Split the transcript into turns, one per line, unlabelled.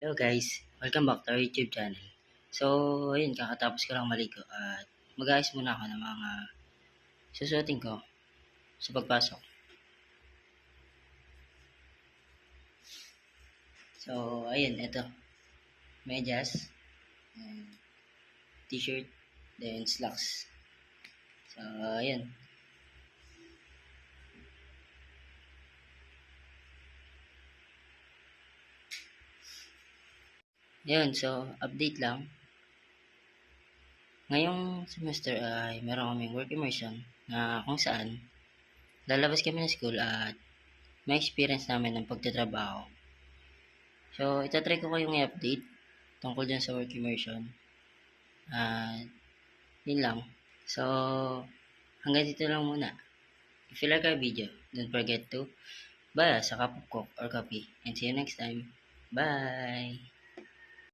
Hello guys, welcome back to our YouTube channel. So, ayun, kakatapos ko lang maligo at mag-aayos muna ako ng mga susuotin ko sa pagpasok. So, ayun, ito, medyas, and t-shirt, then slacks. So, ayun. Ayun, so, update lang. Ngayong semester ay meron kaming work immersion na kung saan lalabas kami ng school at may experience namin ng pagtatrabaho. So, itatry ko kayong i-update tungkol dyan sa work immersion. At yun lang. So, hanggang dito lang muna. If you like our video, don't forget to buy us a cup of coke or coffee. And see you next time. Bye!